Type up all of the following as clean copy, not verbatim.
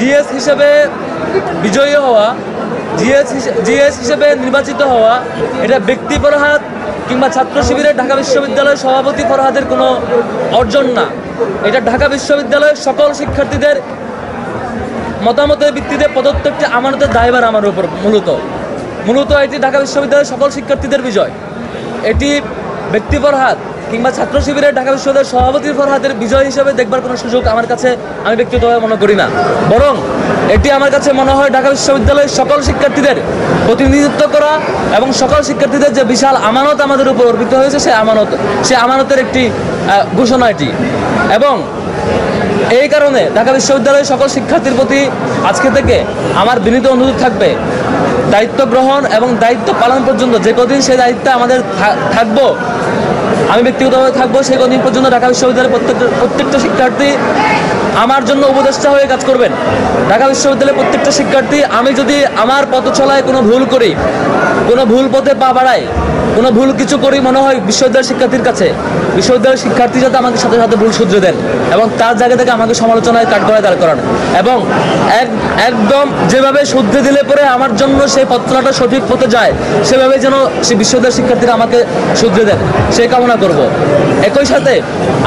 GS হিসেবে বিজয়ী হওয়া, জিএস হিসেবে নির্বাচিত হওয়া এটা ব্যক্তি ফরহাদ কিংবা ছাত্র শিবিরের ঢাকা বিশ্ববিদ্যালয়ের সভাপতি ফরহাদের কোনো অর্জন না। এটা ঢাকা বিশ্ববিদ্যালয়ের সকল শিক্ষার্থীদের মতামতের ভিত্তিতে প্রদত্ত একটি আমানতের দায়ভার আমার উপর। মূলত এটি ঢাকা বিশ্ববিদ্যালয়ের সকল শিক্ষার্থীদের বিজয়। এটি ব্যক্তি ফরহাদ কিংবা ছাত্র শিবিরের ঢাকা বিশ্ববিদ্যালয়ের সভাপতি ফরহাদের বিজয় হিসেবে দেখবার কোনো সুযোগ আমার কাছে আমি ব্যক্তিগতভাবে মনে করি না, বরং এটি আমার কাছে মনে হয় ঢাকা বিশ্ববিদ্যালয়ের সকল শিক্ষার্থীদের প্রতিনিধিত্ব করা এবং সকল শিক্ষার্থীদের যে বিশাল আমানত আমাদের উপর অর্পিত হয়েছে সে আমানতের একটি ঘোষণা এটি। এবং এই কারণে ঢাকা বিশ্ববিদ্যালয়ের সকল শিক্ষার্থীর প্রতি আজকে থেকে আমার বিনীত অনুরোধ থাকবে, দায়িত্ব গ্রহণ এবং দায়িত্ব পালন পর্যন্ত যে কদিন সেই দায়িত্বে আমাদের থাকবো, আমি ব্যক্তিগতভাবে থাকবো, সেই কদিন পর্যন্ত ঢাকা বিশ্ববিদ্যালয়ের প্রত্যেকটা শিক্ষার্থী আমার জন্য উপদেষ্টা হয়ে কাজ করবেন। ঢাকা বিশ্ববিদ্যালয়ের প্রত্যেকটা শিক্ষার্থী, আমি যদি আমার পথ চলায় কোনো ভুল করি, কোনো ভুল পথে পা বাড়াই, কোনো ভুল কিছু করি মনে হয় বিশ্ববিদ্যালয়ের শিক্ষার্থীর কাছে, বিশ্ববিদ্যালয়ের শিক্ষার্থী যাতে আমাকে সাথে সাথে ভুল শুধরে দেন এবং তার জায়গা থেকে আমাকে সমালোচনায় কাঠগড়ায় দাঁড় করান এবং একদম যেভাবে শুধরে দিলে পরে আমার জন্য সেই পথচলাটা সঠিক পথে যায়, সেভাবে যেন সেই বিশ্ববিদ্যালয়ের শিক্ষার্থীরা আমাকে শুধরে দেন, সেই কামনা করব। একই সাথে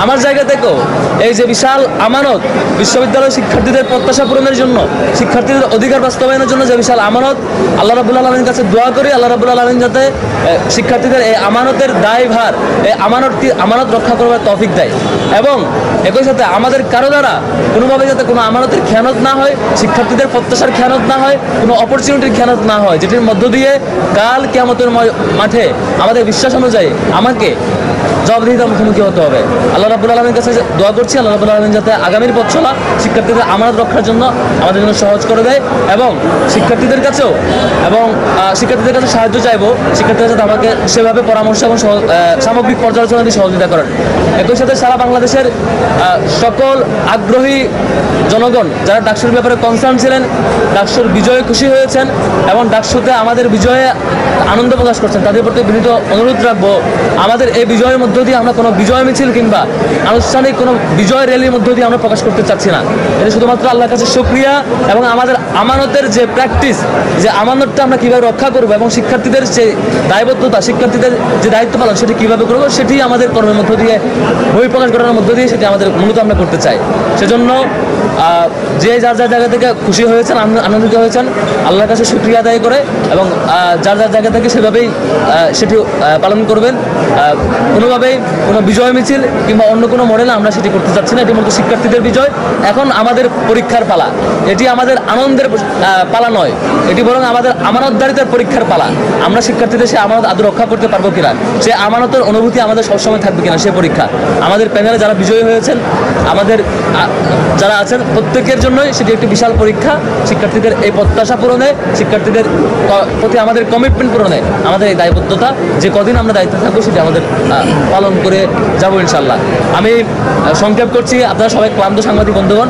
আমার জায়গা থেকেও এই যে বিশাল আমানত, বিশ্ববিদ্যালয়ের শিক্ষার্থীদের প্রত্যাশা পূরণের জন্য, শিক্ষার্থীদের অধিকার বাস্তবায়নের জন্য যে বিশাল আমানত, আল্লাহ রাব্বুল আলামিনের কাছে দোয়া করি আল্লাহ রাব্বুল আলামিন যাতে শিক্ষার্থীদের এই আমানতের দায়ভার, এই আমানত রক্ষা করবার তৌফিক দেয়। এবং একই সাথে আমাদের কারো দ্বারা কোনোভাবে যাতে কোনো আমানতের খেয়ানত না হয়, শিক্ষার্থীদের প্রত্যাশার খেয়ানত না হয়, কোনো অপরচুনিটির খেয়ানত না হয়, যেটির মধ্য দিয়ে কাল কিয়ামতের মাঠে আমাদের বিশ্বাস অনুযায়ী আমাকে জবাবদিহিতার মুখোমুখি হতে হবে। আল্লাহ রাব্বুল আলামিনের কাছে দোয়া করছি আল্লাহ রাব্বুল আলামিন যাতে আগামীর পথ চলা শিক্ষার্থীদের আমানত রক্ষার জন্য আমাদের জন্য সহজ করে দেয় এবং শিক্ষার্থীদের কাছেও সাহায্য চাইবো, শিক্ষার্থীরা যাতে আমাকে সেভাবে পরামর্শ এবং সামগ্রিক পর্যালোচনা দিয়ে সহযোগিতা করেন। একই সাথে সারা বাংলাদেশের সকল আগ্রহী জনগণ যারা ডাকসুর ব্যাপারে কনসার্ন ছিলেন, ডাকসুর বিজয়ে খুশি হয়েছেন এবং ডাকসুতে আমাদের বিজয়ে আনন্দ প্রকাশ করছেন, তাদের প্রতি বিনীত অনুরোধ রাখবো, আমাদের এই বিজয়ের মধ্য দিয়ে আমরা কোনো বিজয় মিছিল কিংবা আনুষ্ঠানিক কোনো বিজয় র্যালির মধ্য দিয়ে আমরা প্রকাশ করতে চাচ্ছি না। এটা শুধুমাত্র আল্লাহর কাছে শুকরিয়া এবং আমাদের আমানতের যে প্র্যাকটিস, যে আমানতটা আমরা কীভাবে রক্ষা করবো এবং শিক্ষার্থীদের যে দায়বদ্ধতা, শিক্ষার্থীদের যে দায়িত্ব পালন সেটি কীভাবে করবো, সেটি আমাদের কর্মের মধ্য দিয়ে, বই প্রকাশ করার মধ্য দিয়ে সেটি আমাদের মূলত আমরা করতে চাই। সেজন্য যে যার জায়গা থেকে খুশি হয়েছেন, আনন্দিত হয়েছেন, আল্লাহর কাছে শুকরিয়া আদায় করে এবং যার জায়গা থেকে সেভাবেই সেটি পালন করবেন। কোনোভাবেই কোনো বিজয় মিছিল কিংবা অন্য কোনো মডেলে আমরা সেটি করতে চাচ্ছি না। এটি মূলত শিক্ষার্থীদের বিজয়। এখন আমাদের পরীক্ষার পালা, এটি আমাদের আনন্দের পালা নয়, এটি বরং আমাদের আমানতদারিতার পরীক্ষার পালা। আমরা শিক্ষার্থীদের সে আমানত আদৌ রক্ষা করতে পারবো কিনা, সে আমানতের অনুভূতি আমাদের সবসময় থাকবে কিনা, সে পরীক্ষা। আমাদের প্যানেলে যারা বিজয়ী হয়েছেন, আমাদের যারা আছেন, প্রত্যেকের জন্যই সেটি একটি বিশাল পরীক্ষা। শিক্ষার্থীদের এই প্রত্যাশা পূরণে, শিক্ষার্থীদের প্রতি আমাদের কমিটমেন্ট পূরণে আমাদের এই দায়বদ্ধতা, যে কদিন আমরা দায়িত্ব থাকবো সেটি আমাদের পালন করে যাবো ইনশাল্লাহ। আমি সংক্ষেপ করছি, আপনারা সবাই ক্লান্ত সাংবাদিক বন্ধুগণ।